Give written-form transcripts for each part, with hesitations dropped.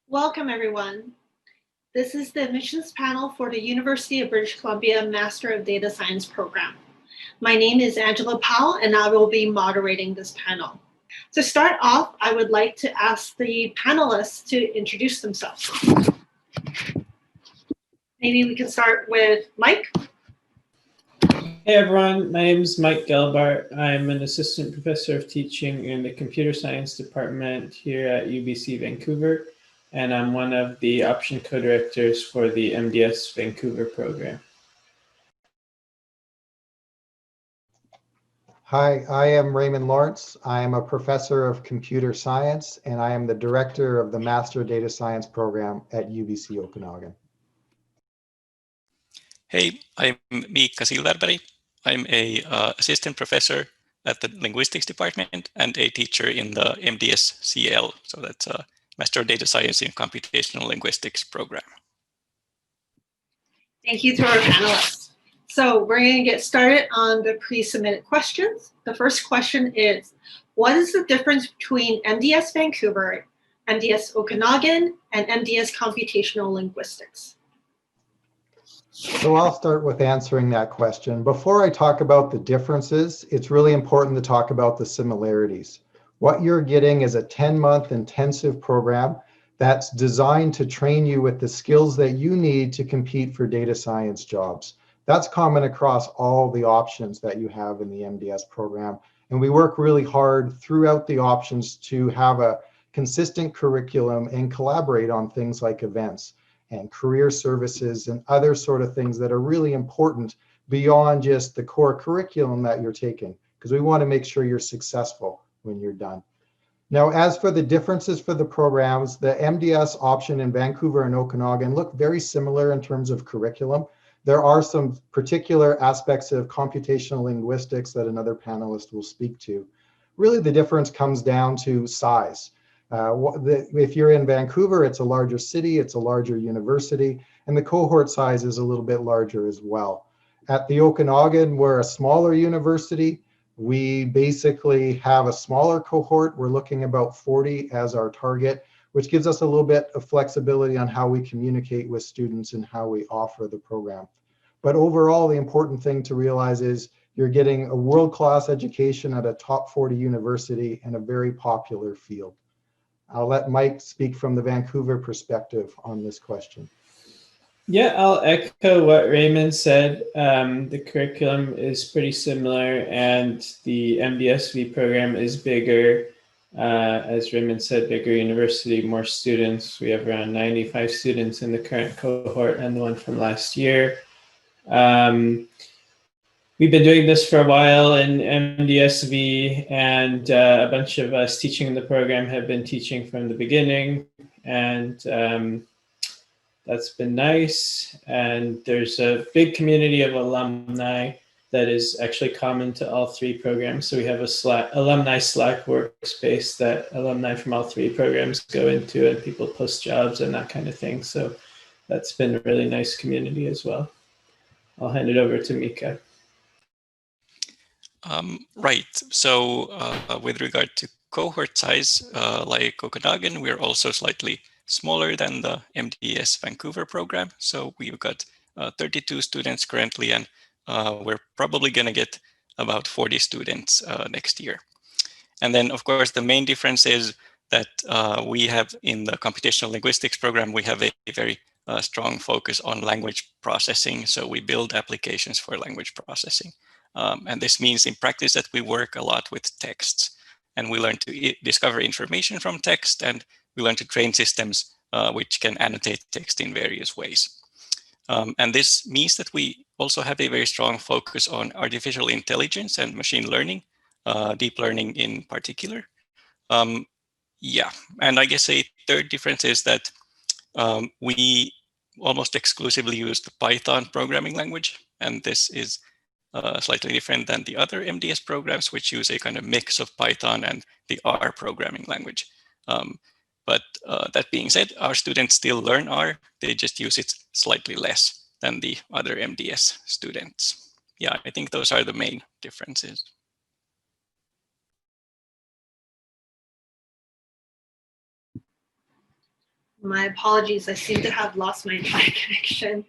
Welcome, everyone. This is the admissions panel for the University of British Columbia Master of Data Science program. My name is Angela Powell, and I will be moderating this panel. To start off, I would like to ask the panelists to introduce themselves. Maybe we can start with Mike. Hey everyone, my name is Mike Gelbart. I'm an assistant professor of teaching in the computer science department here at UBC Vancouver, and I'm one of the option co-directors for the MDS Vancouver program. Hi, I am Raymond Lawrence. I am a professor of computer science, and I am the director of the Master Data Science program at UBC Okanagan. Hey, I'm Miikka Silverberg. I'm a assistant professor at the Linguistics department and a teacher in the MDS CL. So that's a Master of Data Science in Computational Linguistics program. Thank you to our panelists. So we're going to get started on the pre-submitted questions. The first question is, what is the difference between MDS Vancouver, MDS Okanagan, and MDS Computational Linguistics? So I'll start with answering that question. Before I talk about the differences, it's really important to talk about the similarities. What you're getting is a 10-month intensive program that's designed to train you with the skills that you need to compete for data science jobs. That's common across all the options that you have in the MDS program. And we work really hard throughout the options to have a consistent curriculum and collaborate on things like events and career services and other sort of things that are really important beyond just the core curriculum that you're taking, because we want to make sure you're successful when you're done. Now, as for the differences for the programs, the MDS option in Vancouver and Okanagan look very similar in terms of curriculum. There are some particular aspects of computational linguistics that another panelist will speak to. Really, the difference comes down to size. If you're in Vancouver, it's a larger city, it's a larger university, and the cohort size is a little bit larger as well. At the Okanagan, we're a smaller university. We basically have a smaller cohort. We're looking about 40 as our target, which gives us a little bit of flexibility on how we communicate with students and how we offer the program. But overall, the important thing to realize is you're getting a world-class education at a top 40 university in a very popular field. I'll let Mike speak from the Vancouver perspective on this question. Yeah, I'll echo what Raymond said. The curriculum is pretty similar, and the MDSV program is bigger. As Raymond said, bigger university, more students. We have around 95 students in the current cohort and the one from last year. We've been doing this for a while in MDSV, and a bunch of us teaching in the program have been teaching from the beginning, and that's been nice. And there's a big community of alumni that is actually common to all three programs. So we have a alumni Slack workspace that alumni from all three programs go into, and people post jobs and that kind of thing. So that's been a really nice community as well. I'll hand it over to Miikka. Right. So with regard to cohort size, like Okanagan, we're also slightly smaller than the MDS Vancouver program. So we've got 32 students currently, and we're probably going to get about 40 students next year. And then, of course, the main difference is that we have in the computational linguistics program, we have a very strong focus on language processing. So we build applications for language processing. And this means in practice that we work a lot with texts, and we learn to discover information from text, and we learn to train systems which can annotate text in various ways. And this means that we also have a very strong focus on artificial intelligence and machine learning, deep learning in particular. Yeah, and I guess a third difference is that we almost exclusively use the Python programming language, and this is slightly different than the other MDS programs, which use a kind of mix of Python and the R programming language. But that being said, our students still learn R. They just use it slightly less than the other MDS students. Yeah, I think those are the main differences. My apologies, I seem to have lost my Wi-Fi connection.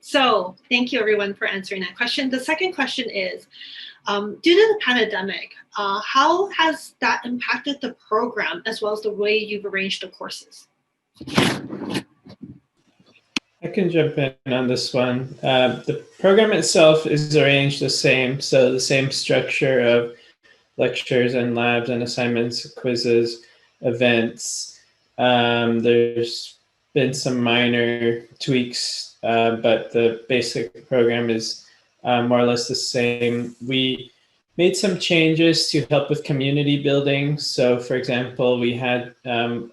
So thank you everyone for answering that question. The second question is, due to the pandemic, how has that impacted the program as well as the way you've arranged the courses? I can jump in on this one. The program itself is arranged the same, so the same structure of lectures and labs and assignments, quizzes, events. There's been some minor tweaks, but the basic program is more or less the same. We made some changes to help with community building. So for example, we had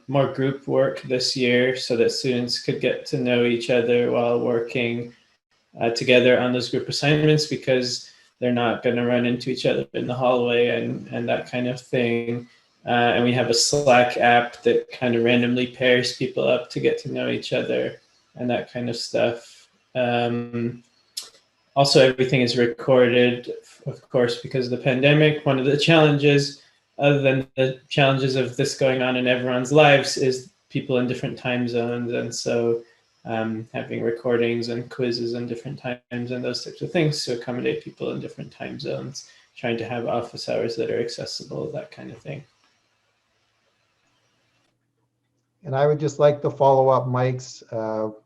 more group work this year so that students could get to know each other while working together on those group assignments, because they're not going to run into each other in the hallway and that kind of thing. And we have a Slack app that kind of randomly pairs people up to get to know each other and that kind of stuff. Also, everything is recorded, of course, because of the pandemic. One of the challenges, other than the challenges of this going on in everyone's lives, is people in different time zones. And so having recordings and quizzes in different times and those types of things to accommodate people in different time zones, trying to have office hours that are accessible, that kind of thing. And I would just like to follow up Mike's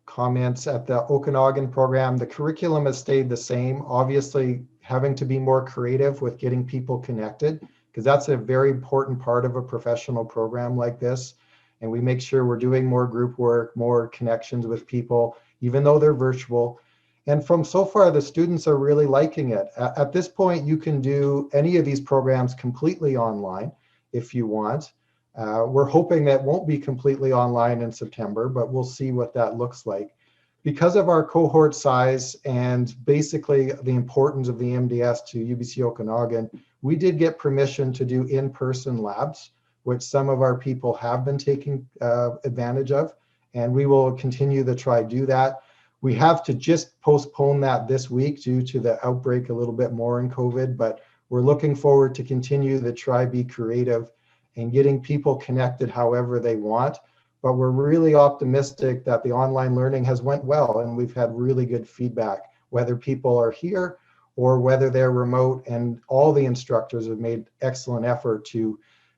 comments. At the Okanagan program, the curriculum has stayed the same, obviously having to be more creative with getting people connected, because that's a very important part of a professional program like this. And we make sure we're doing more group work, more connections with people, even though they're virtual. And from so far, the students are really liking it. At this point, you can do any of these programs completely online if you want. We're hoping that won't be completely online in September, but we'll see what that looks like. Because of our cohort size and basically the importance of the MDS to UBC Okanagan, we did get permission to do in-person labs, which some of our people have been taking advantage of, and we will continue to try do that. We have to just postpone that this week due to the outbreak a little bit more in COVID, but we're looking forward to continue to try be creative and getting people connected however they want. But we're really optimistic that the online learning has went well, and we've had really good feedback, whether people are here or whether they're remote, and all the instructors have made excellent effort to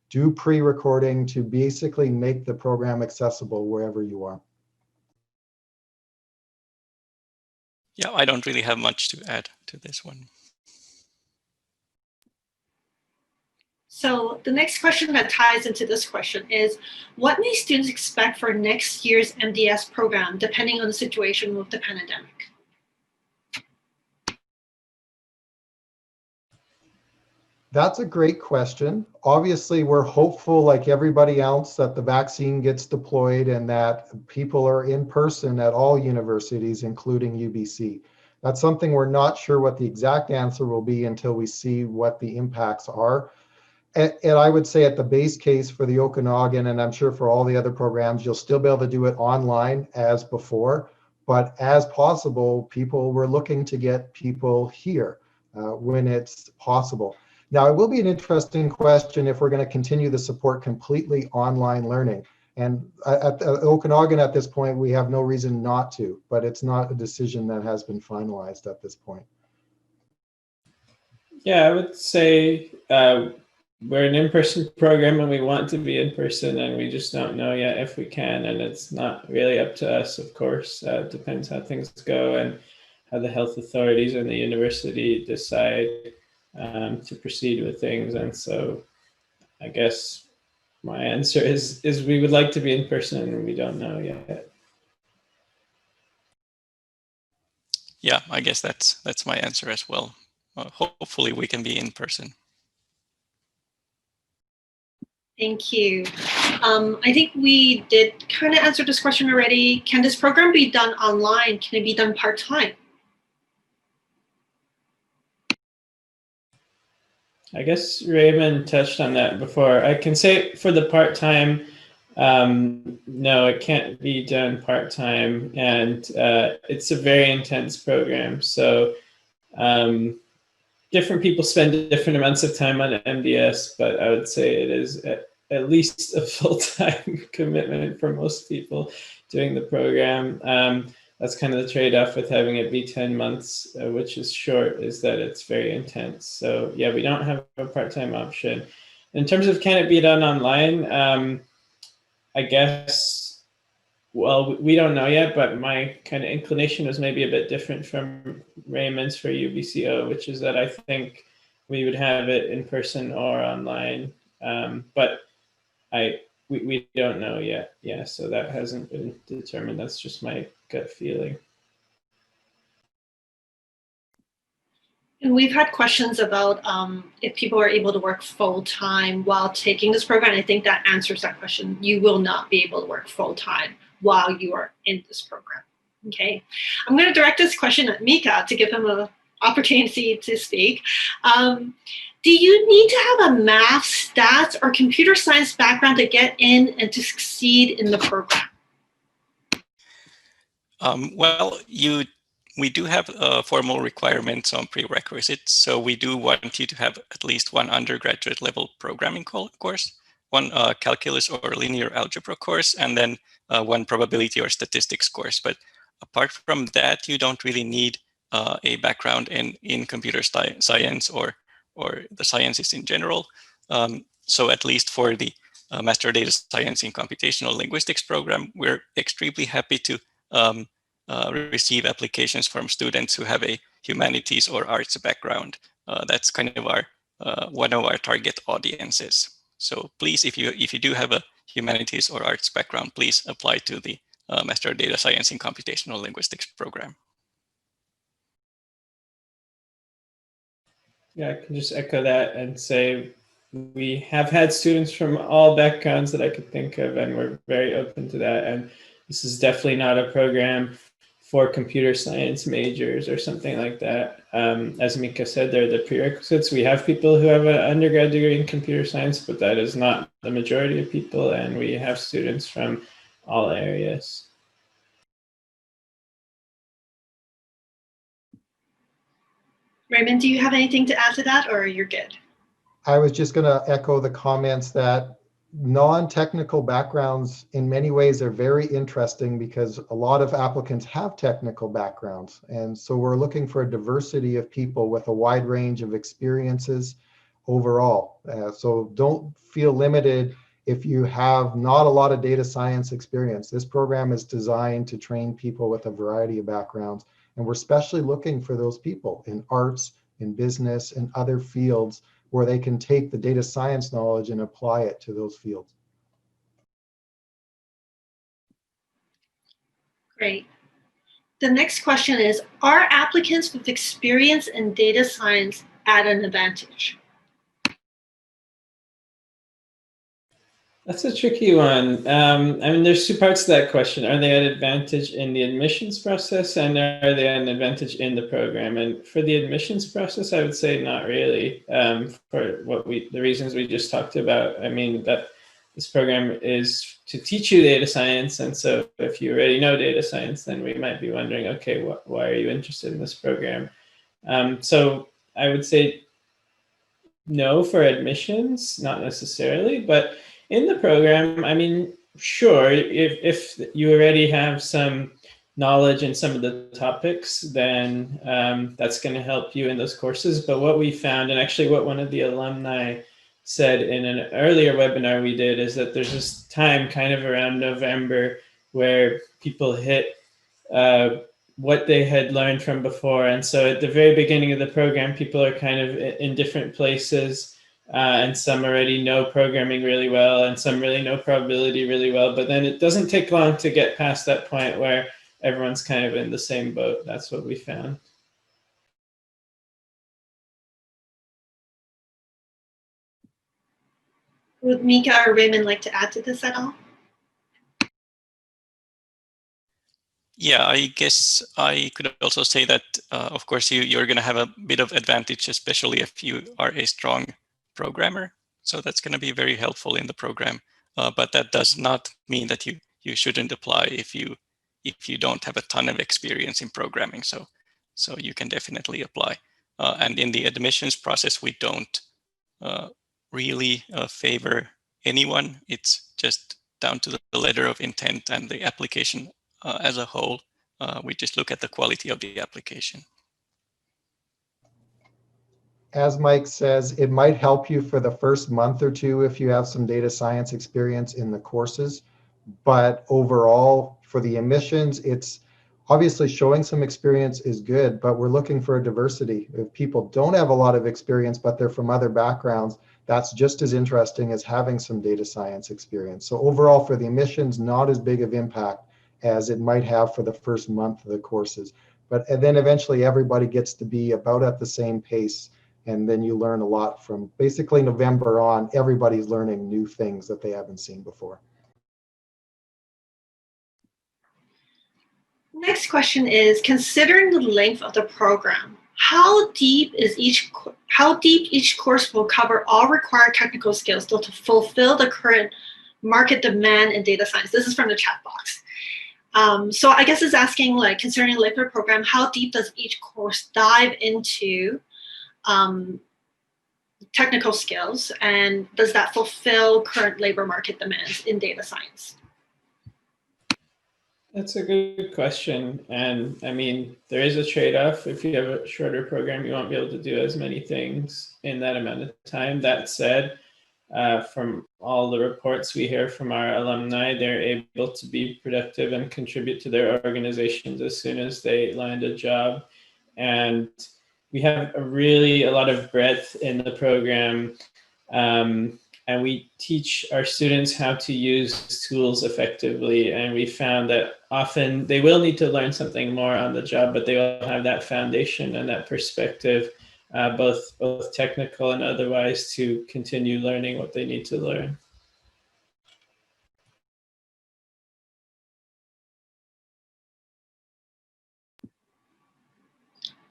do pre-recording to basically make the program accessible wherever you are. Yeah, I don't really have much to add to this one. So the next question that ties into this question is, what may students expect for next year's MDS program, depending on the situation with the pandemic? That's a great question. Obviously, we're hopeful, like everybody else, that the vaccine gets deployed and that people are in person at all universities, including UBC. That's something we're not sure what the exact answer will be until we see what the impacts are. And I would say at the base case for the Okanagan, and I'm sure for all the other programs, you'll still be able to do it online as before. But as possible, we're looking to get people here when it's possible. Now, it will be an interesting question if we're going to continue to support completely online learning. And at the Okanagan at this point, we have no reason not to, but it's not a decision that has been finalized at this point. Yeah, I would say we're an in-person program and we want to be in person, and we just don't know yet if we can. And it's not really up to us, of course. It depends how things go and how the health authorities and the university decide to proceed with things. And so I guess my answer is we would like to be in person and we don't know yet. Yeah, I guess that's my answer as well. Hopefully we can be in person. Thank you. I think we did kind of answer this question already. Can this program be done online? Can it be done part-time? I guess Raymond touched on that before. I can say for the part-time, no, it can't be done part-time, and it's a very intense program. So different people spend different amounts of time on MDS, but I would say it is at least a full-time commitment for most people doing the program. That's kind of the trade-off with having it be 10 months, which is short, is that it's very intense. So yeah, we don't have a part-time option. In terms of can it be done online, I guess, well, we don't know yet, but my kind of inclination was maybe a bit different from Raymond's for UBCO, which is that I think we would have it in person or online. But we don't know yet. Yeah, so that hasn't been determined. That's just my gut feeling. And we've had questions about if people are able to work full-time while taking this program. I think that answers that question. You will not be able to work full-time while you are in this program. Okay, I'm going to direct this question at Mika to give him an opportunity to speak. Do you need to have a math, stats, or computer science background to get in and to succeed in the program? Well, we do have formal requirements on prerequisites. So we do want you to have at least one undergraduate level programming course, one calculus or linear algebra course, and then one probability or statistics course. But apart from that, you don't really need a background in computer science or the sciences in general. So at least for the Master of Data Science in Computational Linguistics program, we're extremely happy to receive applications from students who have a humanities or arts background. That's kind of our one of our target audiences. So please, if you do have a humanities or arts background, please apply to the Master of Data Science in Computational Linguistics program. Yeah, I can just echo that and say we have had students from all backgrounds that I could think of, and we're very open to that. And this is definitely not a program for computer science majors or something like that. As Mika said, they're the prerequisites. We have people who have an undergrad degree in computer science, but that is not the majority of people, and we have students from all areas. Raymond, do you have anything to add to that, or you're good? I was just going to echo the comments that non-technical backgrounds in many ways are very interesting because a lot of applicants have technical backgrounds. And so we're looking for a diversity of people with a wide range of experiences overall. So don't feel limited if you have not a lot of data science experience. This program is designed to train people with a variety of backgrounds. And we're especially looking for those people in arts, in business, and other fields where they can take the data science knowledge and apply it to those fields. Great. The next question is, are applicants with experience in data science at an advantage? That's a tricky one. I mean, there's two parts to that question. Are they at advantage in the admissions process, and are they at an advantage in the program? And for the admissions process, I would say not really. For the reasons we just talked about. I mean, that this program is to teach you data science, and so if you already know data science, then we might be wondering, okay, why are you interested in this program? So I would say no for admissions, not necessarily, but in the program, I mean, sure, if you already have some knowledge in some of the topics, then that's going to help you in those courses. But what we found, and actually what one of the alumni said in an earlier webinar we did, is that there's this time kind of around November where people hit what they had learned from before. And so at the very beginning of the program, people are kind of in different places. And some already know programming really well, and some really know probability really well. But then it doesn't take long to get past that point where everyone's kind of in the same boat. That's what we found. Would Mika or Raymond like to add to this at all? Yeah, I guess I could also say that, of course, you're going to have a bit of advantage, especially if you are a strong programmer. So that's going to be very helpful in the program. But that does not mean that you shouldn't apply if you don't have a ton of experience in programming. So you can definitely apply. And in the admissions process, we don't really favor anyone. It's just down to the letter of intent and the application as a whole. We just look at the quality of the application. As Mike says, it might help you for the first month or two if you have some data science experience in the courses. But overall, for the admissions, it's obviously showing some experience is good, but we're looking for a diversity. If people don't have a lot of experience, but they're from other backgrounds, that's just as interesting as having some data science experience. So overall, for the admissions, not as big of impact as it might have for the first month of the courses. But and then eventually everybody gets to be about at the same pace. And then you learn a lot from basically November on, everybody's learning new things that they haven't seen before. Next question is, considering the length of the program, how deep each course will cover all required technical skills to fulfill the current market demand in data science? This is from the chat box. So I guess it's asking, like, concerning the length of the program, how deep does each course dive into technical skills, and does that fulfill current labor market demands in data science? That's a good question. And I mean, there is a trade-off. If you have a shorter program, you won't be able to do as many things in that amount of time. That said, from all the reports we hear from our alumni, they're able to be productive and contribute to their organizations as soon as they land a job. And we have a lot of breadth in the program. And we teach our students how to use tools effectively. And we found that often they will need to learn something more on the job, but they will have that foundation and that perspective, both technical and otherwise, to continue learning what they need to learn.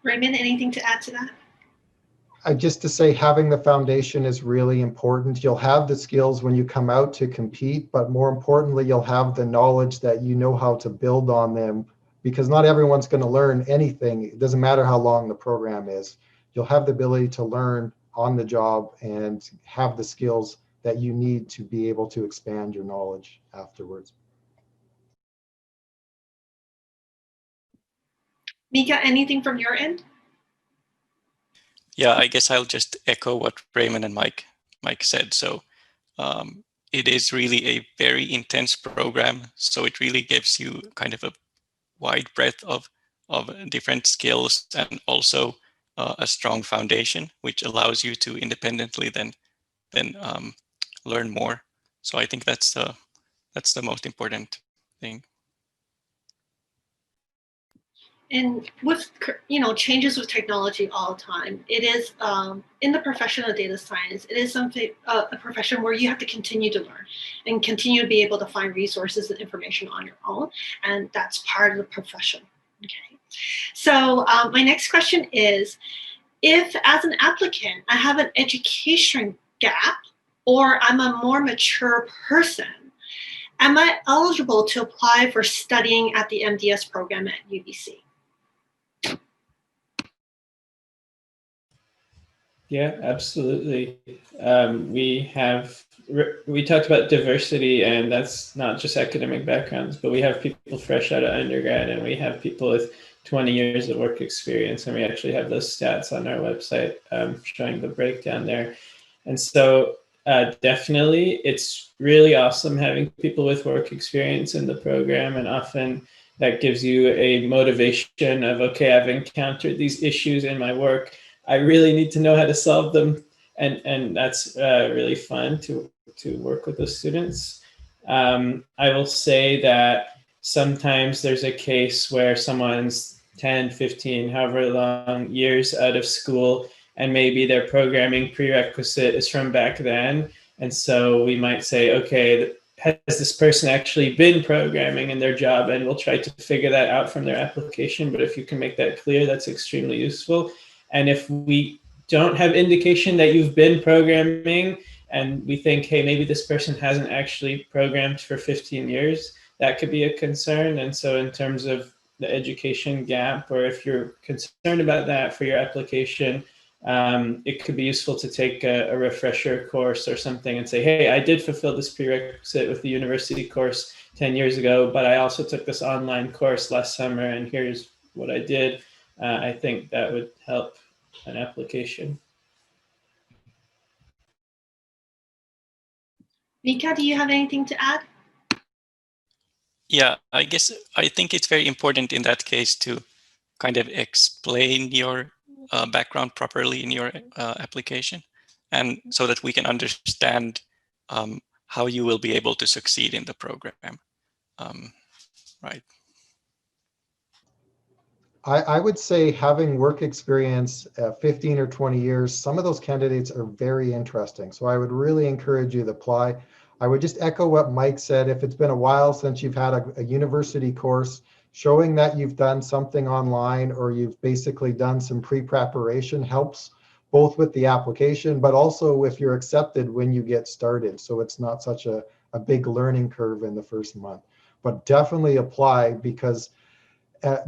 Raymond, anything to add to that? Just to say, having the foundation is really important. You'll have the skills when you come out to compete, but more importantly, you'll have the knowledge that you know how to build on them, because not everyone's going to learn anything. It doesn't matter how long the program is. You'll have the ability to learn on the job and have the skills that you need to be able to expand your knowledge afterwards. Mika, anything from your end? Yeah, I guess I'll just echo what Raymond and Mike said. So it is really a very intense program. So it really gives you kind of a wide breadth of different skills, and also a strong foundation, which allows you to independently then learn more. So I think that's the most important thing. And with changes with technology all the time, it is in the profession of data science, it is something a profession where you have to continue to learn and continue to be able to find resources and information on your own, and that's part of the profession. Okay, so my next question is, if as an applicant I have an education gap or I'm a more mature person, am I eligible to apply for studying at the MDS program at UBC? Yeah, absolutely. We talked about diversity, and that's not just academic backgrounds, but we have people fresh out of undergrad, and we have people with 20 years of work experience, and we actually have those stats on our website showing the breakdown there. And so definitely, it's really awesome having people with work experience in the program, and often that gives you a motivation of, okay, I've encountered these issues in my work. I really need to know how to solve them, and that's really fun to work with those students. I will say that sometimes there's a case where someone's 10, 15, however long years out of school, and maybe their programming prerequisite is from back then. And so we might say, okay, has this person actually been programming in their job? And we'll try to figure that out from their application. But if you can make that clear, that's extremely useful. And if we don't have indication that you've been programming and we think, hey, maybe this person hasn't actually programmed for 15 years, that could be a concern. And so in terms of the education gap, or if you're concerned about that for your application, it could be useful to take a refresher course or something and say, hey, I did fulfill this prerequisite with the university course 10 years ago, but I also took this online course last summer, and here's what I did. I think that would help an application. Mika, do you have anything to add? Yeah, I think it's very important in that case to kind of explain your background properly in your application, and so that we can understand how you will be able to succeed in the program. Right. I would say having work experience 15 or 20 years, some of those candidates are very interesting. So I would really encourage you to apply. I would just echo what Mike said. If it's been a while since you've had a university course, showing that you've done something online or you've basically done some pre-preparation helps both with the application, but also if you're accepted when you get started. So it's not such a big learning curve in the first month. But definitely apply, because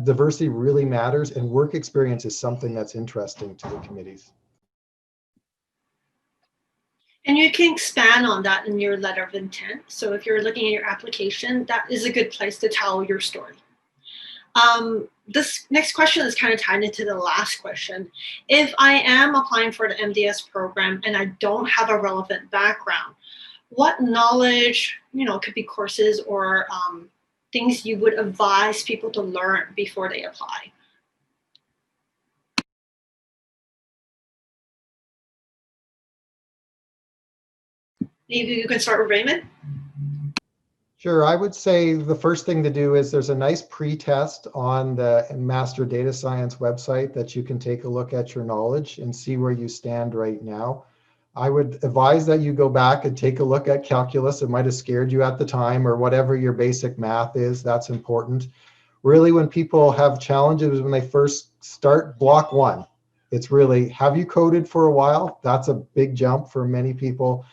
diversity really matters, and work experience is something that's interesting to the committees. And you can expand on that in your letter of intent. So if you're looking at your application, that is a good place to tell your story. This next question is kind of tied into the last question. If I am applying for the MDS program and I don't have a relevant background, what knowledge, could be courses or things you would advise people to learn before they apply? Maybe you can start with Raymond. Sure, I would say the first thing to do is there's a nice pre-test on the Master Data Science website that you can take a look at your knowledge and see where you stand right now. I would advise that you go back and take a look at calculus. It might have scared you at the time, or whatever your basic math is. That's important. Really, when people have challenges when they first start, block one. It's really, have you coded for a while? That's a big jump for many people.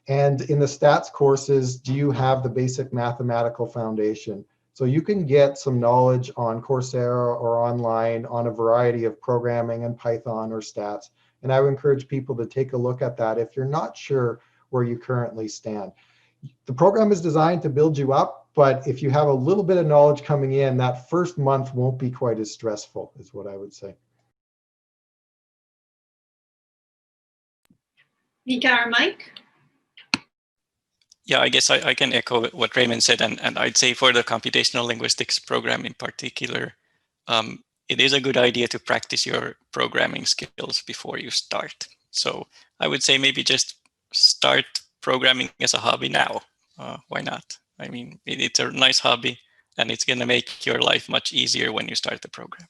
And in the stats courses, do you have the basic mathematical foundation? So you can get some knowledge on Coursera or online on a variety of programming and Python or stats. And I would encourage people to take a look at that if you're not sure where you currently stand. The program is designed to build you up, but if you have a little bit of knowledge coming in, that first month won't be quite as stressful, is what I would say. Mika or Mike? Yeah, I guess I can echo what Raymond said, and I'd say for the computational linguistics program in particular, it is a good idea to practice your programming skills before you start. So I would say maybe just start programming as a hobby now. Why not? I mean, it's a nice hobby, and it's going to make your life much easier when you start the program.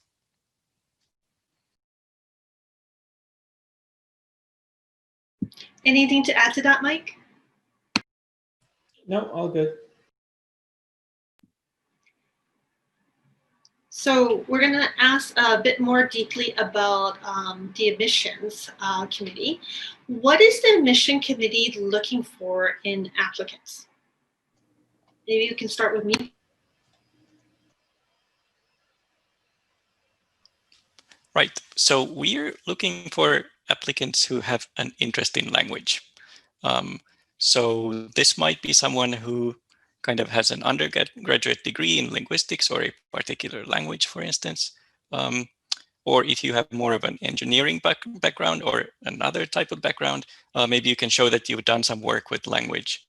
Anything to add to that, Mike? No, all good. So we're going to ask a bit more deeply about the admissions committee. What is the admission committee looking for in applicants? Maybe you can start with me. Right. So we're looking for applicants who have an interest in language. So this might be someone who kind of has an undergraduate degree in linguistics or a particular language, for instance. Or if you have more of an engineering background or another type of background, maybe you can show that you've done some work with language,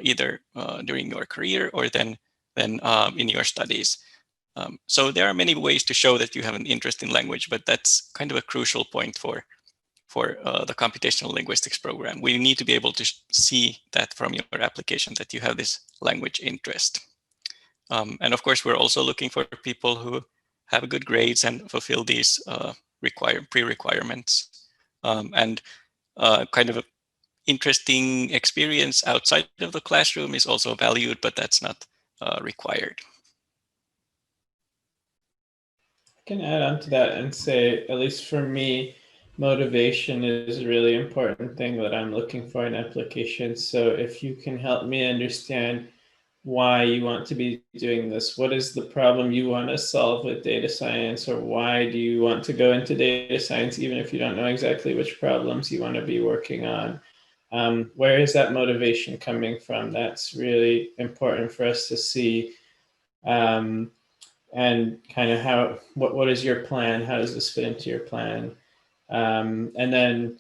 either during your career or then in your studies. So there are many ways to show that you have an interest in language, but that's kind of a crucial point for the computational linguistics program. We need to be able to see that from your application that you have this language interest. And of course, we're also looking for people who have good grades and fulfill these pre-requirements. And kind of an interesting experience outside of the classroom is also valued, but that's not required. I can add on to that and say, at least for me, motivation is a really important thing that I'm looking for in applications. So if you can help me understand why you want to be doing this. What is the problem you want to solve with data science, or why do you want to go into data science, even if you don't know exactly which problems you want to be working on? Where is that motivation coming from? That's really important for us to see. And kind of what is your plan? How does this fit into your plan? And then,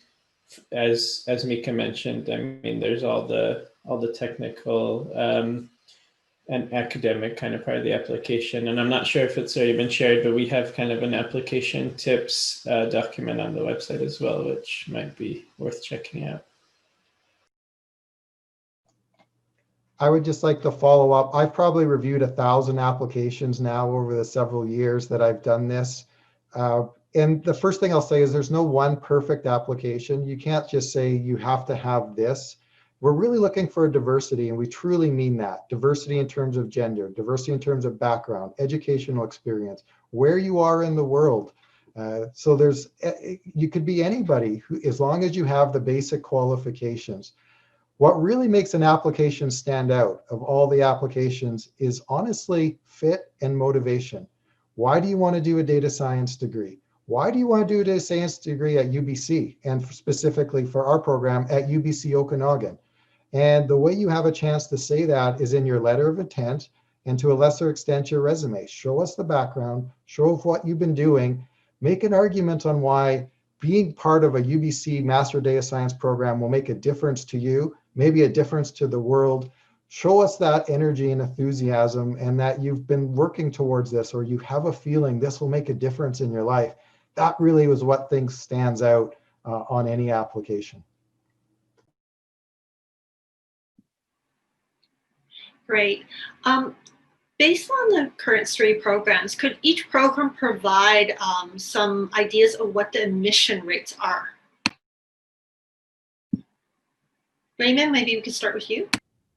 as Mika mentioned, I mean, there's all the technical and academic kind of part of the application. And I'm not sure if it's already been shared, but we have kind of an application tips document on the website as well, which might be worth checking out. I would just like to follow up. I've probably reviewed 1,000 applications now over the several years that I've done this. And the first thing I'll say is there's no one perfect application. You can't just say you have to have this. We're really looking for a diversity, and we truly mean that. Diversity in terms of gender, diversity in terms of background, educational experience, where you are in the world. So you could be anybody who, as long as you have the basic qualifications. What really makes an application stand out of all the applications is honestly fit and motivation. Why do you want to do a data science degree? Why do you want to do a data science degree at UBC, and specifically for our program at UBC Okanagan? And the way you have a chance to say that is in your letter of intent, and to a lesser extent your resume. Show us the background, show what you've been doing, make an argument on why being part of a UBC Master Data Science program will make a difference to you, maybe a difference to the world. Show us that energy and enthusiasm, and that you've been working towards this, or you have a feeling this will make a difference in your life. That really was what things stands out on any application. Great. Based on the current 3 programs, could each program provide some ideas of what the admission rates are? Raymond, maybe we could start with you.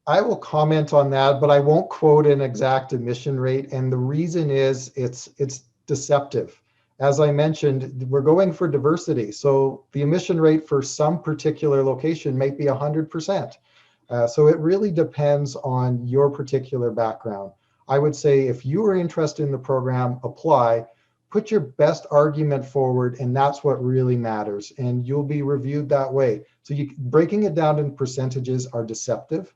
I will comment on that, but I won't quote an exact admission rate. And the reason is it's deceptive. As I mentioned, we're going for diversity. So the admission rate for some particular location might be 100%. So it really depends on your particular background. I would say if you are interested in the program, apply, put your best argument forward, and that's what really matters. And you'll be reviewed that way. So breaking it down in percentages are deceptive,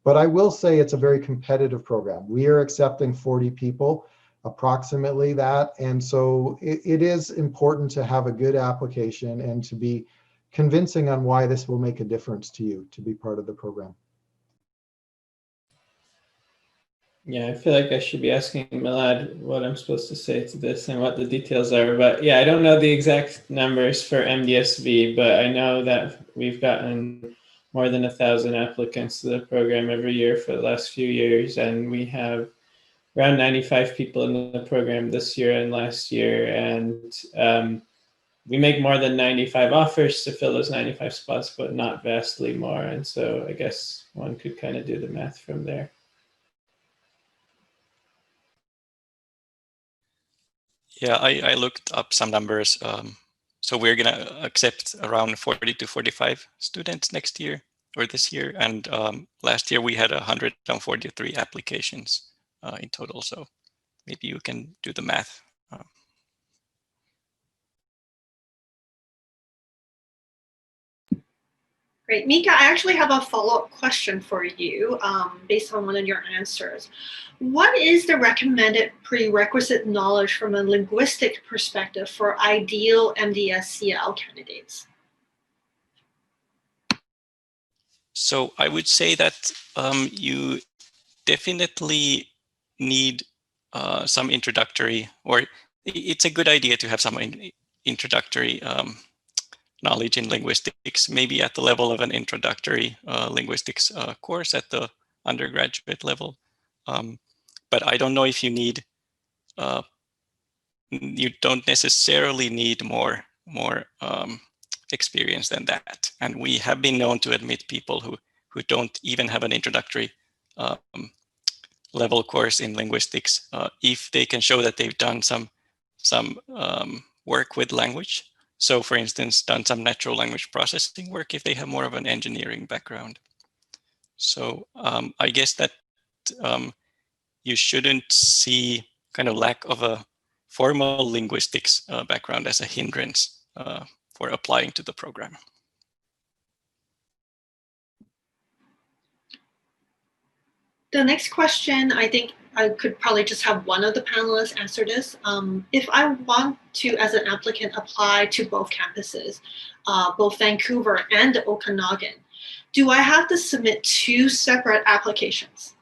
but I will say it's a very competitive program. We are accepting 40 people, approximately that. And so it is important to have a good application and to be convincing on why this will make a difference to you to be part of the program. Yeah, I feel like I should be asking Milad what I'm supposed to say to this and what the details are. But yeah, I don't know the exact numbers for MDSV, but I know that we've gotten more than 1,000 applicants to the program every year for the last few years. And we have around 95 people in the program this year and last year. And we make more than 95 offers to fill those 95 spots, but not vastly more. And so I guess one could kind of do the math from there. Yeah, I looked up some numbers. So we're going to accept around 40 to 45 students next year or this year. And last year we had 143 applications in total. So maybe you can do the math. Great. Mika, I actually have a follow-up question for you based on one of your answers. What is the recommended prerequisite knowledge from a linguistic perspective for ideal MDS CL candidates? So I would say that you definitely need some introductory, or it's a good idea to have some introductory knowledge in linguistics, maybe at the level of an introductory linguistics course at the undergraduate level. But I don't know if you need, you don't necessarily need more experience than that. And we have been known to admit people who don't even have an introductory level course in linguistics if they can show that they've done some work with language. So for instance, done some natural language processing work if they have more of an engineering background. So I guess that you shouldn't see kind of lack of a formal linguistics background as a hindrance for applying to the program. The next question, I think I could probably just have one of the panelists answer this. If I want to, as an applicant, apply to both campuses, both Vancouver and Okanagan, do I have to submit 2 separate applications?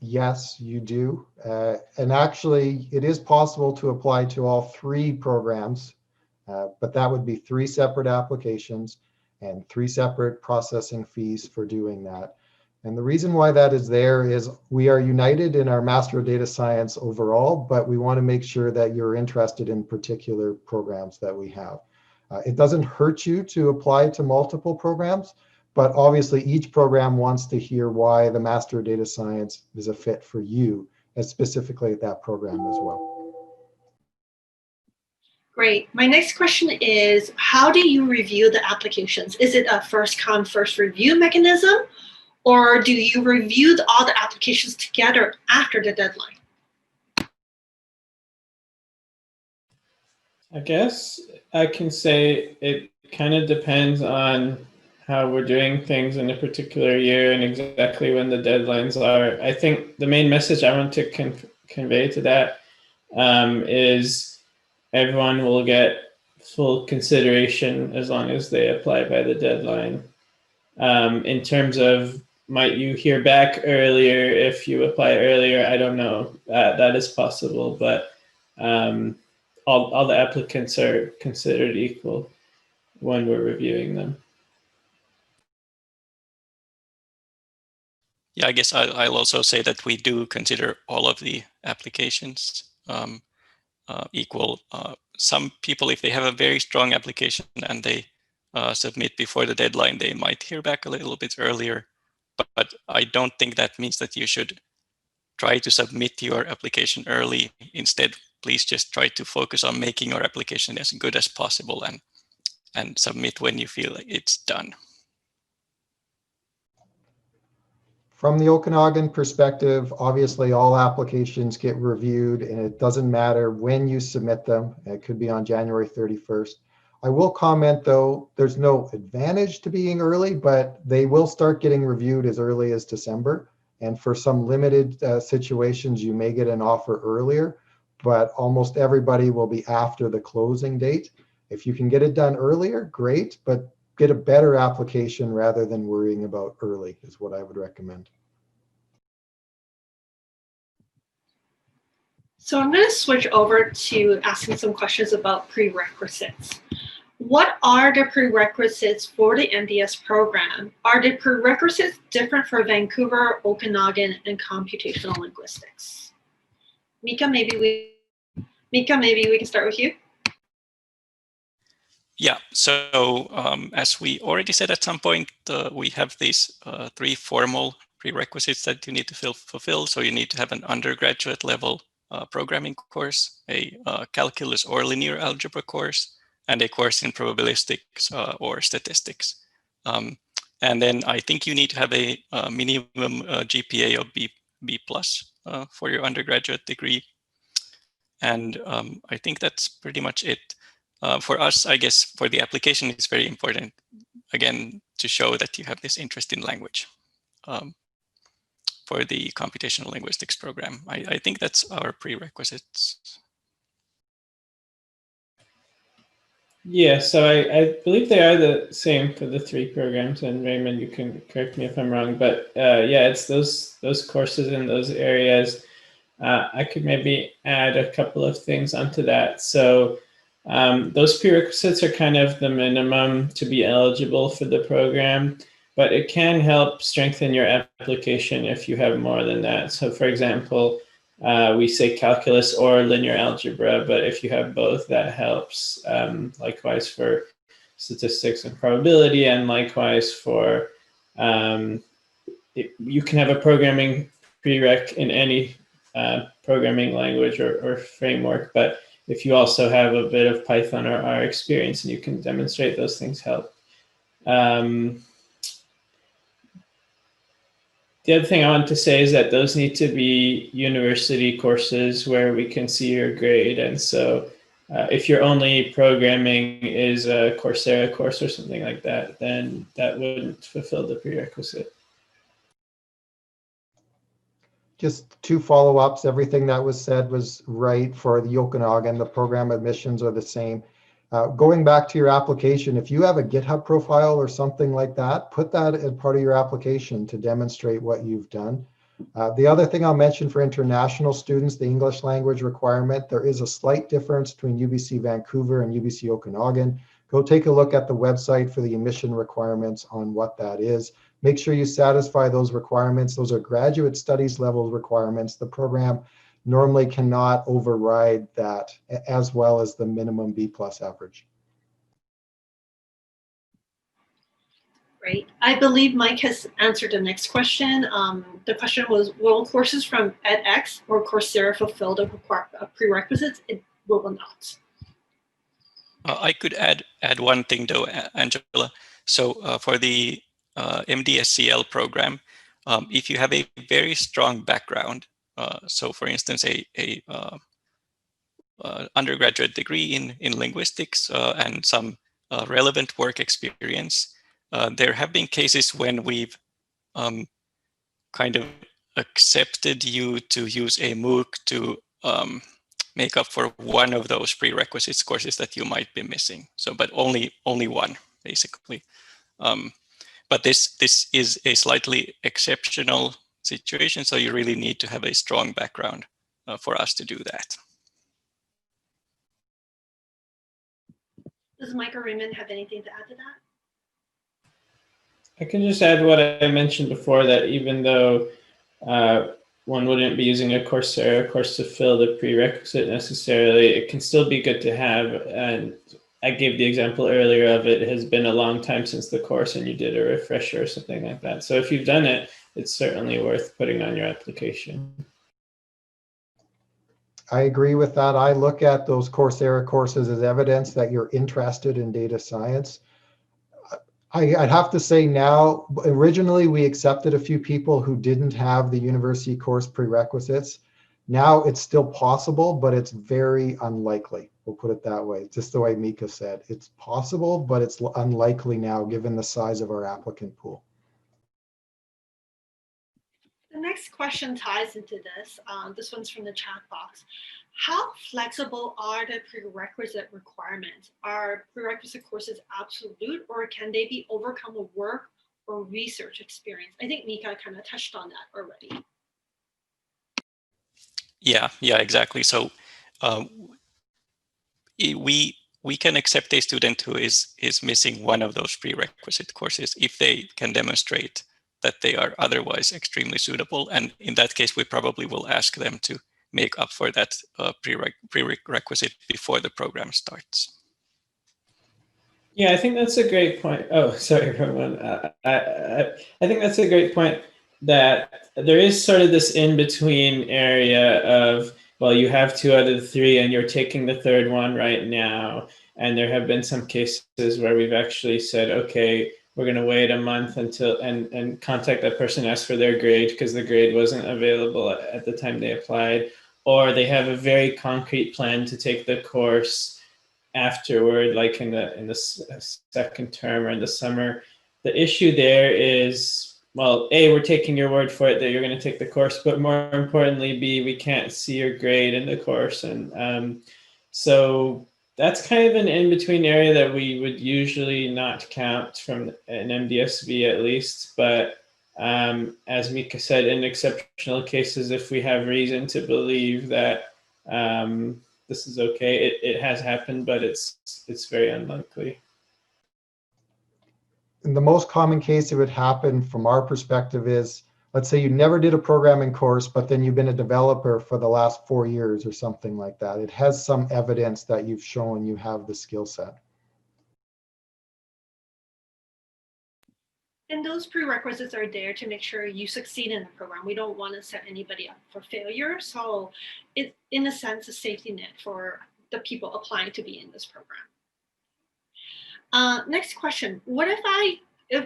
Yes, you do. And actually, it is possible to apply to all 3 programs, but that would be 3 separate applications and 3 separate processing fees for doing that. And the reason why that is there is we are united in our Master of Data Science overall, but we want to make sure that you're interested in particular programs that we have. It doesn't hurt you to apply to multiple programs, but obviously each program wants to hear why the Master of Data Science is a fit for you, and specifically at that program as well. Great. My next question is, how do you review the applications? Is it a first come, first review mechanism? Or do you review all the applications together after the deadline? I guess I can say it kind of depends on how we're doing things in a particular year and exactly when the deadlines are. I think the main message I want to convey to that is everyone will get full consideration as long as they apply by the deadline. In terms of, might you hear back earlier if you apply earlier? I don't know. That is possible, but all the applicants are considered equal when we're reviewing them. Yeah, I guess I'll also say that we do consider all of the applications equal. Some people, if they have a very strong application and they submit before the deadline, they might hear back a little bit earlier. But I don't think that means that you should try to submit your application early. Instead, please just try to focus on making your application as good as possible and submit when you feel like it's done. From the Okanagan perspective, obviously all applications get reviewed and it doesn't matter when you submit them. It could be on January 31st. I will comment though, there's no advantage to being early, but they will start getting reviewed as early as December. And for some limited situations, you may get an offer earlier, but almost everybody will be after the closing date. If you can get it done earlier, great, but get a better application rather than worrying about early is what I would recommend. So I'm going to switch over to asking some questions about prerequisites. What are the prerequisites for the MDS program? Are the prerequisites different for Vancouver, Okanagan, and computational linguistics? Mika, maybe we can start with you. Yeah, so as we already said at some point, we have these 3 formal prerequisites that you need to fulfill. So you need to have an undergraduate level programming course, a calculus or linear algebra course, and a course in probabilistics or statistics. And then I think you need to have a minimum GPA of B plus for your undergraduate degree. And I think that's pretty much it. For us, I guess for the application, it's very important, again, to show that you have this interest in language for the computational linguistics program. I think that's our prerequisites. Yeah, so I believe they are the same for the 3 programs, and Raymond, you can correct me if I'm wrong, but yeah, it's those courses in those areas. I could maybe add a couple of things onto that. So those prerequisites are kind of the minimum to be eligible for the program, but it can help strengthen your application if you have more than that. So for example, we say calculus or linear algebra, but if you have both, that helps. Likewise for statistics and probability, and likewise for, you can have a programming prereq in any programming language or framework, but if you also have a bit of Python or R experience and you can demonstrate, those things help. The other thing I want to say is that those need to be university courses where we can see your grade. And so if your only programming is a Coursera course or something like that, then that wouldn't fulfill the prerequisite. Just two follow-ups. Everything that was said was right for the Okanagan. The program admissions are the same. Going back to your application, if you have a GitHub profile or something like that, put that as part of your application to demonstrate what you've done. The other thing I'll mention for international students, the English language requirement, there is a slight difference between UBC Vancouver and UBC Okanagan. Go take a look at the website for the admission requirements on what that is. Make sure you satisfy those requirements. Those are graduate studies level requirements. The program normally cannot override that, as well as the minimum B+ average. Great. I believe Mike has answered the next question. The question was, will courses from edX or Coursera fulfill the prerequisites? It will not. I could add one thing though, Angela. So for the MDSCL program, if you have a very strong background, so for instance, a undergraduate degree in linguistics and some relevant work experience, there have been cases when we've kind of accepted you to use a MOOC to make up for one of those prerequisites courses that you might be missing. So, but only one, basically. But this is a slightly exceptional situation, so you really need to have a strong background for us to do that. Does Mike or Raymond have anything to add to that? I can just add what I mentioned before, that even though one wouldn't be using a Coursera course to fill the prerequisite necessarily, it can still be good to have. And I gave the example earlier of it has been a long time since the course and you did a refresher or something like that. So if you've done it, it's certainly worth putting on your application. I agree with that. I look at those Coursera courses as evidence that you're interested in data science. I'd have to say now, originally we accepted a few people who didn't have the university course prerequisites. Now it's still possible, but it's very unlikely. We'll put it that way, just the way Mika said. It's possible, but it's unlikely now given the size of our applicant pool. The next question ties into this. This one's from the chat box. How flexible are the prerequisite requirements? Are prerequisite courses absolute, or can they be overcome with work or research experience? I think Mika kind of touched on that already. Yeah, exactly. So we can accept a student who is missing one of those prerequisite courses if they can demonstrate that they are otherwise extremely suitable. And in that case, we probably will ask them to make up for that prerequisite before the program starts. Yeah, I think that's a great point. Oh, sorry, everyone. I think that's a great point, that there is sort of this in-between area of, well, you have 2 out of the 3 and you're taking the 3rd one right now. And there have been some cases where we've actually said, okay, we're going to wait a month until and contact that person, ask for their grade because the grade wasn't available at the time they applied, or they have a very concrete plan to take the course afterward, like in the second term or in the summer. The issue there is, well, A, we're taking your word for it that you're going to take the course, but more importantly, B, we can't see your grade in the course. And so that's kind of an in-between area that we would usually not count from an MDSV at least. But as Mika said, in exceptional cases, if we have reason to believe that this is okay, it has happened, but it's very unlikely. And the most common case it would happen from our perspective is, let's say you never did a programming course, but then you've been a developer for the last 4 years or something like that. It has some evidence that you've shown you have the skill set. And those prerequisites are there to make sure you succeed in the program. We don't want to set anybody up for failure. So it's, in a sense, a safety net for the people applying to be in this program. Next question. What if I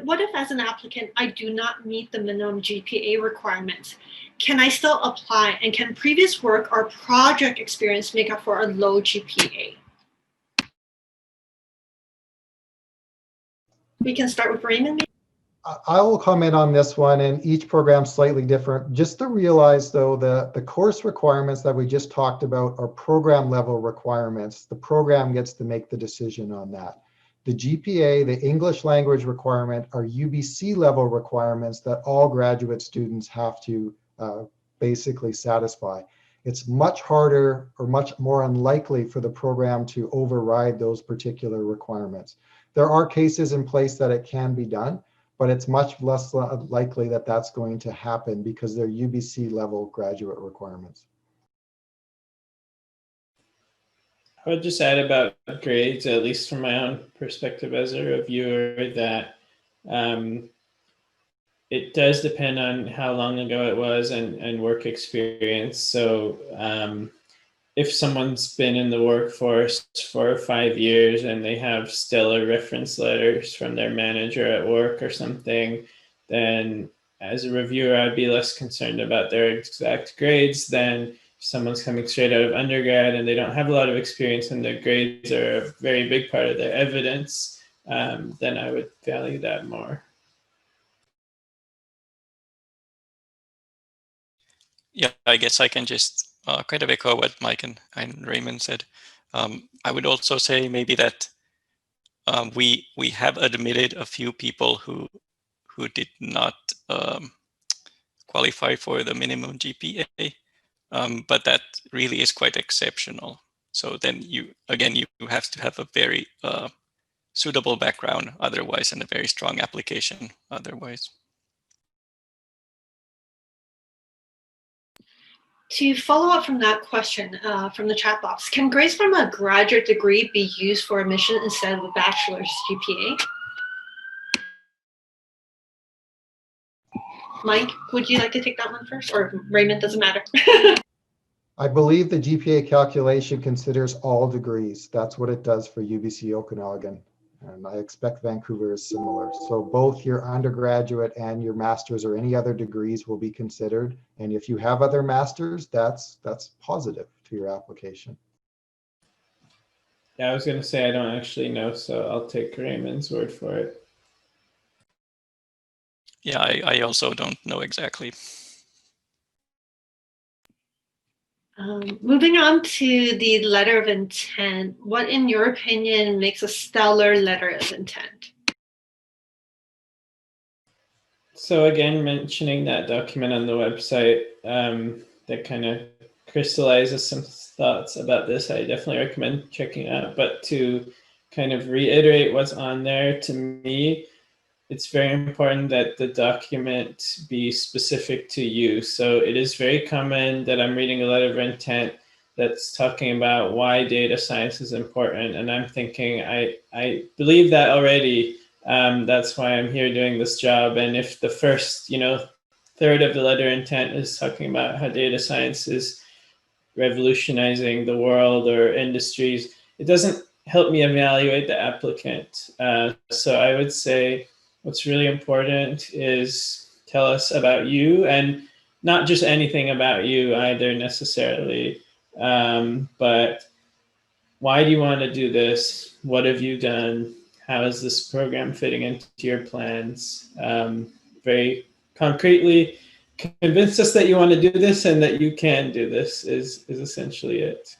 what if as an applicant, I do not meet the minimum GPA requirements? Can I still apply, and can previous work or project experience make up for a low GPA? We can start with Raymond. I will comment on this one, and each program is slightly different. Just to realize, though, the course requirements that we just talked about are program level requirements. The program gets to make the decision on that. The GPA, the English language requirement, are UBC level requirements that all graduate students have to basically satisfy. It's much harder or much more unlikely for the program to override those particular requirements. There are cases in place that it can be done, but it's much less likely that that's going to happen because they're UBC level graduate requirements. I would just add about grades, at least from my own perspective as a reviewer, that it does depend on how long ago it was and work experience. So if someone's been in the workforce for 5 years and they have stellar reference letters from their manager at work or something, then as a reviewer, I'd be less concerned about their exact grades than if someone's coming straight out of undergrad and they don't have a lot of experience and their grades are a very big part of their evidence, then I would value that more. Yeah, I guess I can just kind of echo what Mike and Raymond said. I would also say maybe that we have admitted a few people who did not qualify for the minimum GPA, but that really is quite exceptional. So then you have to have a very suitable background otherwise, and a very strong application otherwise. To follow up from that question from the chat box, can grades from a graduate degree be used for admission instead of a bachelor's GPA? Mike, would you like to take that one first? Or Raymond, doesn't matter. I believe the GPA calculation considers all degrees. That's what it does for UBC Okanagan. And I expect Vancouver is similar. So both your undergraduate and your master's or any other degrees will be considered. And if you have other masters, that's positive to your application. Yeah, I was going to say I don't actually know, so I'll take Raymond's word for it. Yeah, I also don't know exactly. Moving on to the letter of intent, what in your opinion makes a stellar letter of intent? So again, mentioning that document on the website that kind of crystallizes some thoughts about this, I definitely recommend checking out. But to kind of reiterate what's on there, to me, it's very important that the document be specific to you. So it is very common that I'm reading a letter of intent that's talking about why data science is important. And I'm thinking, I believe that already. That's why I'm here doing this job. And if the first, third of the letter of intent is talking about how data science is revolutionizing the world or industries, it doesn't help me evaluate the applicant. So I would say, what's really important is tell us about you, and not just anything about you either necessarily, but why do you want to do this? What have you done? How is this program fitting into your plans? Very concretely, convince us that you want to do this and that you can do this is essentially it.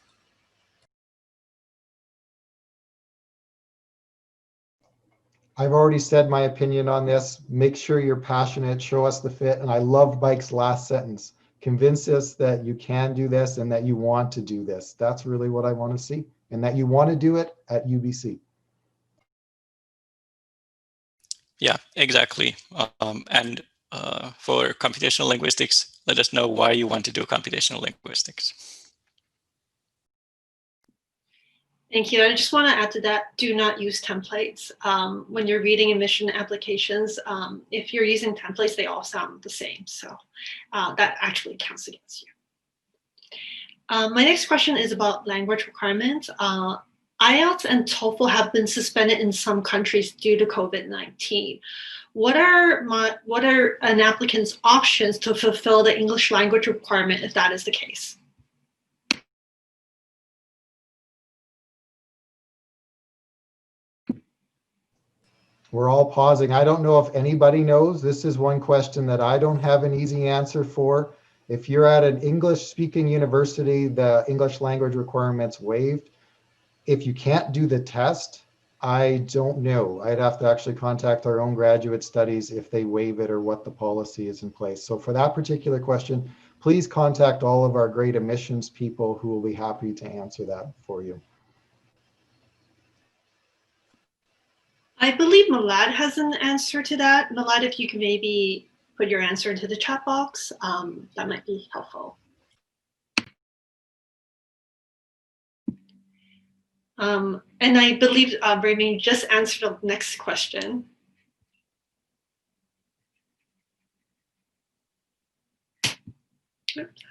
I've already said my opinion on this. Make sure you're passionate, show us the fit. And I love Mike's last sentence. Convince us that you can do this and that you want to do this. That's really what I want to see, and that you want to do it at UBC. Yeah, exactly. And for computational linguistics, let us know why you want to do computational linguistics. Thank you. I just want to add to that, do not use templates. When you're reading admission applications, if you're using templates, they all sound the same. So that actually counts against you. My next question is about language requirements. IELTS and TOEFL have been suspended in some countries due to COVID-19. What are an applicant's options to fulfill the English language requirement if that is the case? We're all pausing. I don't know if anybody knows. This is one question that I don't have an easy answer for. If you're at an English-speaking university, the English language requirement's waived. If you can't do the test, I don't know. I'd have to actually contact our own graduate studies if they waive it or what the policy is in place. So for that particular question, please contact all of our great admissions people who will be happy to answer that for you. I believe Malad has an answer to that. Malad, if you can maybe put your answer into the chat box, that might be helpful. And I believe Raymond just answered the next question.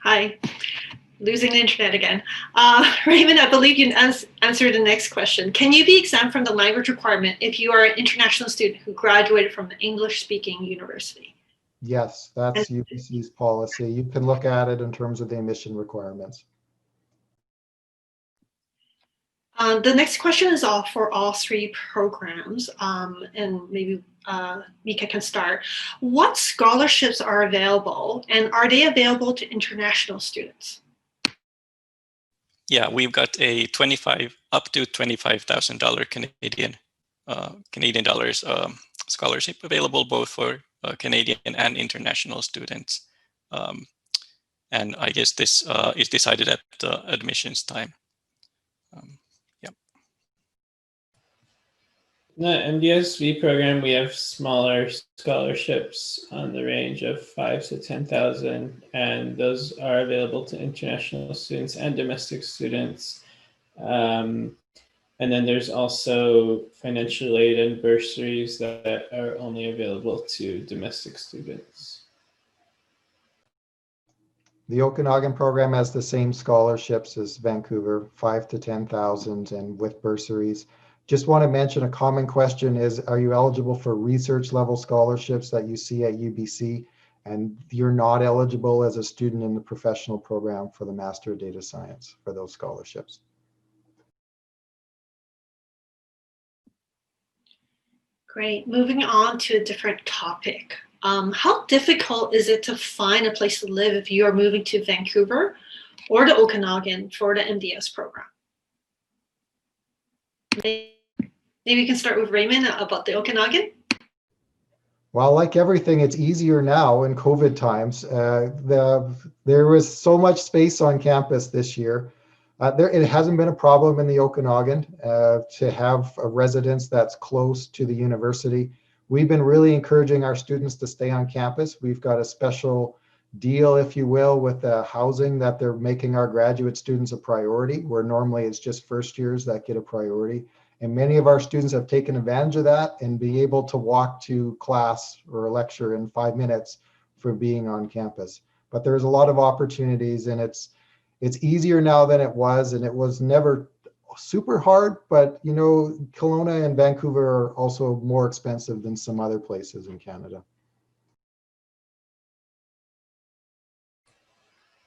Hi, losing the internet again. Raymond, I believe you answered the next question. Can you be exempt from the language requirement if you are an international student who graduated from an English-speaking university? Yes, that's UBC's policy. You can look at it in terms of the admission requirements. The next question is for all three programs, and maybe Mika can start. What scholarships are available, and are they available to international students? Yeah, we've got a up to $25,000 Canadian dollars scholarship available both for Canadian and international students. And I guess this is decided at admissions time. In the MDSV program, we have smaller scholarships on the range of 5,000 to 10,000, and those are available to international students and domestic students. And then there's also financial aid and bursaries that are only available to domestic students. The Okanagan program has the same scholarships as Vancouver, 5,000 to 10,000, and with bursaries. Just want to mention a common question is, are you eligible for research level scholarships that you see at UBC? And you're not eligible as a student in the professional program for the Master of Data Science for those scholarships. Great. Moving on to a different topic. How difficult is it to find a place to live if you are moving to Vancouver or to Okanagan for the MDS program? Maybe we can start with Raymond about the Okanagan. Well, like everything, it's easier now in COVID times. There was so much space on campus this year. It hasn't been a problem in the Okanagan to have a residence that's close to the university. We've been really encouraging our students to stay on campus. We've got a special deal, if you will, with the housing that they're making our graduate students a priority, where normally it's just first years that get a priority. And many of our students have taken advantage of that and be able to walk to class or a lecture in 5 minutes for being on campus. But there's a lot of opportunities, and it's easier now than it was, and it was never super hard, but you know, Kelowna and Vancouver are also more expensive than some other places in Canada.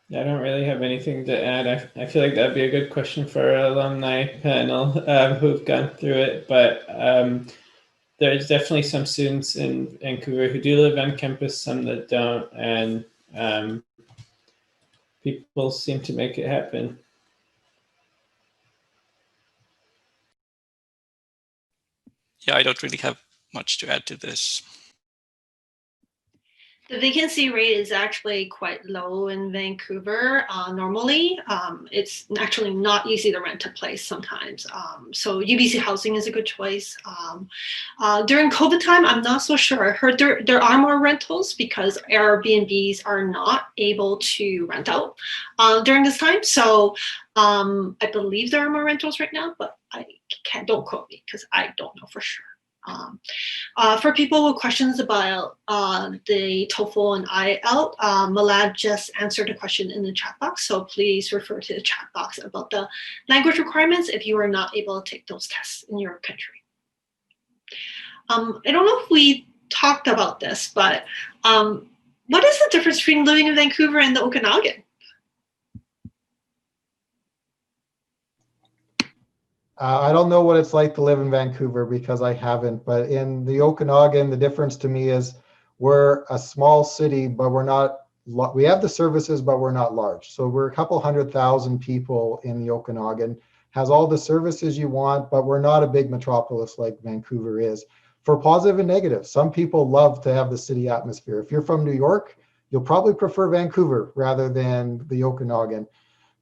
Yeah, I don't really have anything to add. I feel like that'd be a good question for our alumni panel who've gone through it, but there's definitely some students in Vancouver who do live on campus, some that don't, and people seem to make it happen. Yeah, I don't really have much to add to this. The vacancy rate is actually quite low in Vancouver. Normally, it's actually not easy to rent a place sometimes. So UBC housing is a good choice. During COVID time, I'm not so sure. I heard there are more rentals because Airbnbs are not able to rent out during this time. So I believe there are more rentals right now, but don't quote me because I don't know for sure. For people with questions about the TOEFL and IELTS, Malad just answered a question in the chat box, so please refer to the chat box about the language requirements if you are not able to take those tests in your country. I don't know if we talked about this, but what is the difference between living in Vancouver and the Okanagan? I don't know what it's like to live in Vancouver because I haven't, but in the Okanagan, the difference to me is we're a small city, but we're not, we have the services, but we're not large. So we're a couple 100,000 people in the Okanagan, has all the services you want, but we're not a big metropolis like Vancouver is. For positive and negative, some people love to have the city atmosphere. If you're from New York, you'll probably prefer Vancouver rather than the Okanagan.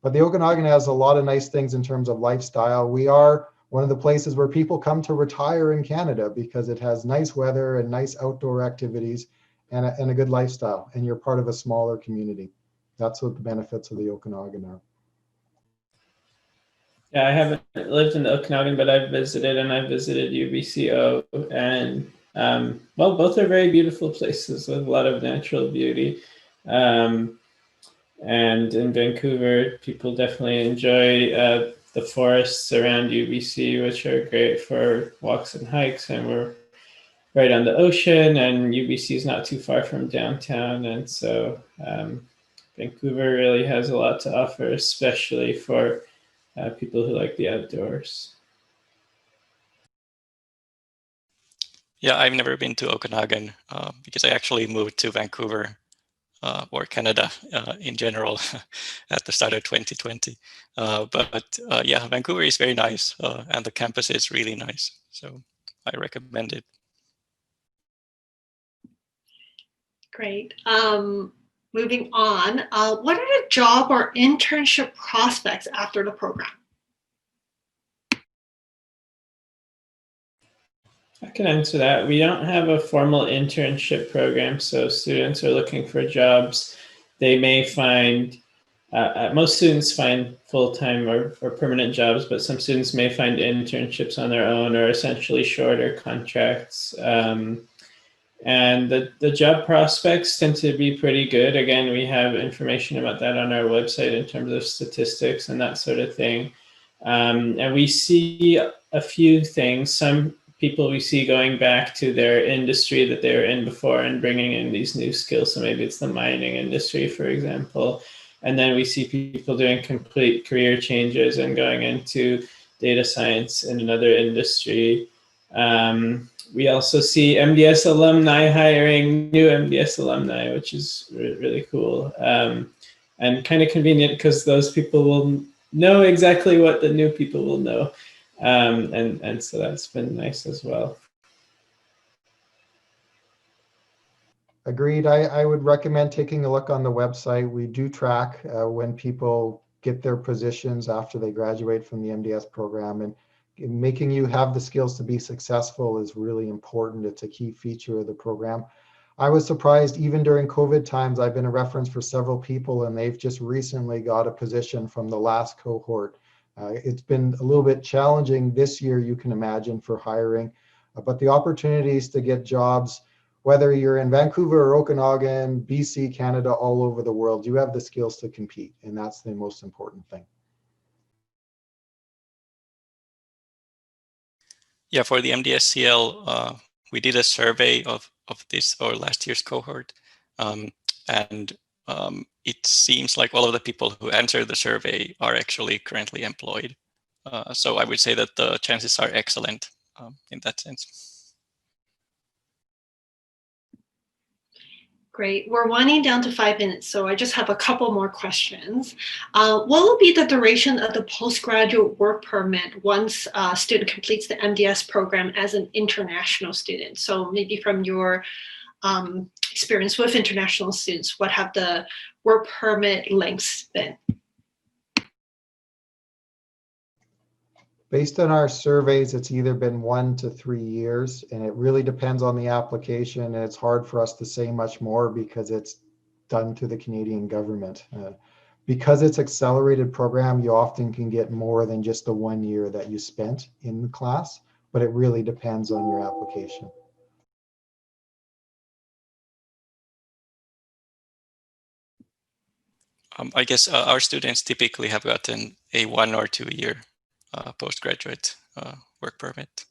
But the Okanagan has a lot of nice things in terms of lifestyle. We are one of the places where people come to retire in Canada because it has nice weather and nice outdoor activities and a good lifestyle. And you're part of a smaller community. That's what the benefits of the Okanagan are. Yeah, I haven't lived in the Okanagan, but I've visited, and I've visited UBCO, and well, both are very beautiful places with a lot of natural beauty. And in Vancouver, people definitely enjoy the forests around UBC, which are great for walks and hikes. And we're right on the ocean, and UBC is not too far from downtown. And so Vancouver really has a lot to offer, especially for people who like the outdoors. Yeah, I've never been to Okanagan because I actually moved to Vancouver or Canada in general at the start of 2020. But yeah, Vancouver is very nice and the campus is really nice. So I recommend it. Great. Moving on, what are the job or internship prospects after the program? I can answer that. We don't have a formal internship program, so students are looking for jobs. They may find, most students find full-time or permanent jobs, but some students may find internships on their own or essentially shorter contracts. And the job prospects tend to be pretty good. Again, we have information about that on our website in terms of statistics and that sort of thing. And we see a few things. Some people we see going back to their industry that they were in before and bringing in these new skills. So maybe it's the mining industry, for example. And then we see people doing complete career changes and going into data science in another industry. We also see MDS alumni hiring new MDS alumni, which is really cool and kind of convenient because those people will know exactly what the new people will know. And so that's been nice as well. Agreed. I would recommend taking a look on the website. We do track when people get their positions after they graduate from the MDS program, and making you have the skills to be successful is really important. It's a key feature of the program. I was surprised even during COVID times, I've been a reference for several people and they've just recently got a position from the last cohort. It's been a little bit challenging this year, you can imagine, for hiring, but the opportunities to get jobs, whether you're in Vancouver or Okanagan, BC, Canada, all over the world, you have the skills to compete, and that's the most important thing. Yeah, for the MDSCL, we did a survey of this or last year's cohort, and it seems like all of the people who answered the survey are actually currently employed. So I would say that the chances are excellent in that sense. Great. We're winding down to 5 minutes, so I just have a couple more questions. What will be the duration of the postgraduate work permit once a student completes the MDS program as an international student? So maybe from your experience with international students, what have the work permit lengths been? Based on our surveys, it's either been 1 to 3 years, and it really depends on the application, and it's hard for us to say much more because it's done to the Canadian government. Because it's accelerated program, you often can get more than just the 1 year that you spent in the class, but it really depends on your application. I guess our students typically have gotten a 1 or 2 year postgraduate work permit.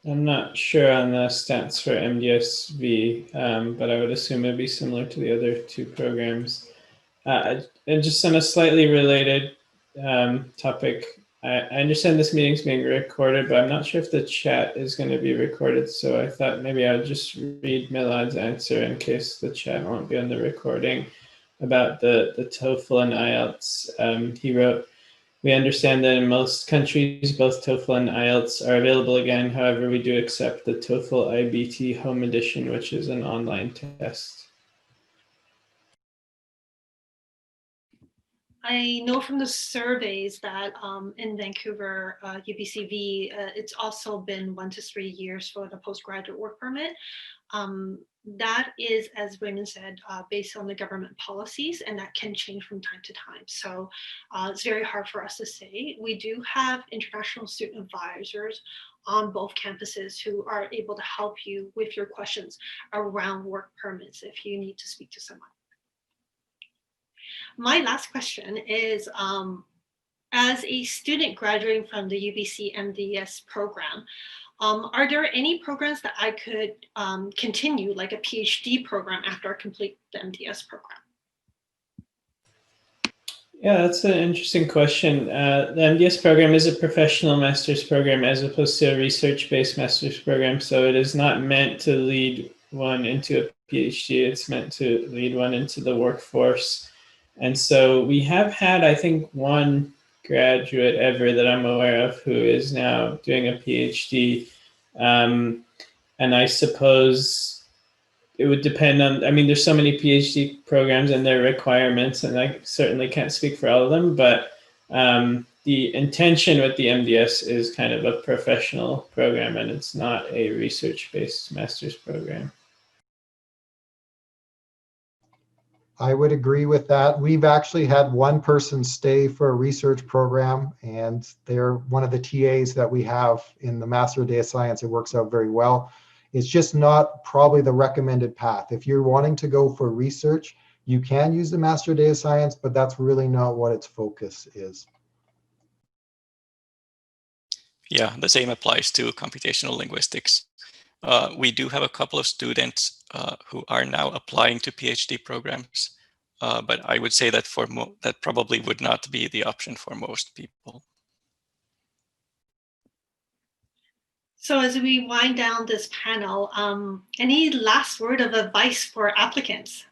I'm not sure on the stats for MDSV, but I would assume it'd be similar to the other two programs. And just on a slightly related topic, I understand this meeting's being recorded, but I'm not sure if the chat is going to be recorded. So I thought maybe I would just read Milad's answer in case the chat won't be on the recording about the TOEFL and IELTS. He wrote, "We understand that in most countries, both TOEFL and IELTS are available again. However, we do accept the TOEFL IBT Home Edition, which is an online test." I know from the surveys that in Vancouver, UBCV, it's also been 1 to 3 years for the postgraduate work permit. That is, as Raymond said, based on the government policies, and that can change from time to time. So it's very hard for us to say. We do have international student advisors on both campuses who are able to help you with your questions around work permits if you need to speak to someone. My last question is, as a student graduating from the UBC MDS program, are there any programs that I could continue, like a PhD program, after I complete the MDS program? Yeah, that's an interesting question. The MDS program is a professional master's program as opposed to a research-based master's program. So it is not meant to lead one into a PhD. It's meant to lead one into the workforce. And so we have had, I think, one graduate ever that I'm aware of who is now doing a PhD. And I suppose it would depend on, I mean, there's so many PhD programs and their requirements, and I certainly can't speak for all of them, but the intention with the MDS is kind of a professional program, and it's not a research-based master's program. I would agree with that. We've actually had one person stay for a research program, and they're one of the TAs that we have in the Master of Data Science. It works out very well. It's just not probably the recommended path. If you're wanting to go for research, you can use the Master of Data Science, but that's really not what its focus is. Yeah, the same applies to computational linguistics. We do have a couple of students who are now applying to PhD programs, but I would say that that probably would not be the option for most people. So as we wind down this panel, any last word of advice for applicants?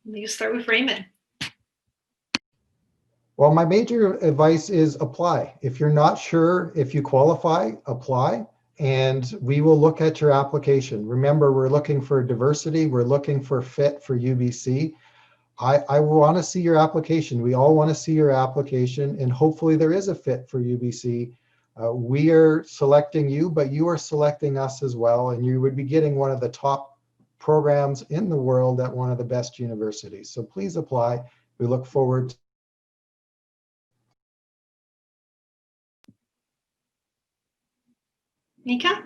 Maybe start with Raymond. Well, my major advice is apply. If you're not sure if you qualify, apply, and we will look at your application. Remember, we're looking for diversity. We're looking for fit for UBC. I want to see your application. We all want to see your application, and hopefully there is a fit for UBC. We are selecting you, but you are selecting us as well, and you would be getting one of the top programs in the world at one of the best universities. So please apply. We look forward to Mika?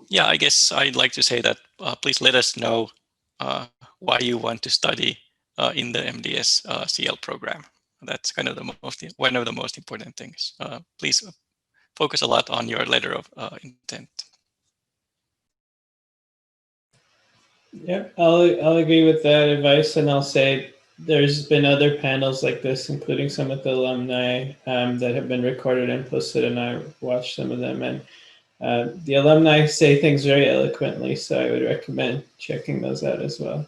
Yeah, I guess I'd like to say that please let us know why you want to study in the MDS CL program. That's kind of one of the most important things. Please focus a lot on your letter of intent. Yeah, I'll agree with that advice, and I'll say there's been other panels like this, including some with the alumni that have been recorded and posted, and I watched some of them, and the alumni say things very eloquently, so I would recommend checking those out as well.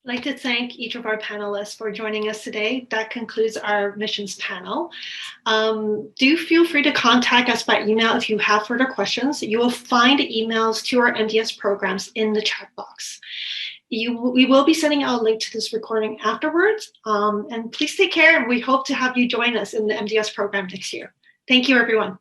I'd like to thank each of our panelists for joining us today. That concludes our admissions panel. Do feel free to contact us by email if you have further questions. You will find emails to our MDS programs in the chat box. We will be sending out a link to this recording afterwards. And please take care, and we hope to have you join us in the MDS program next year. Thank you, everyone.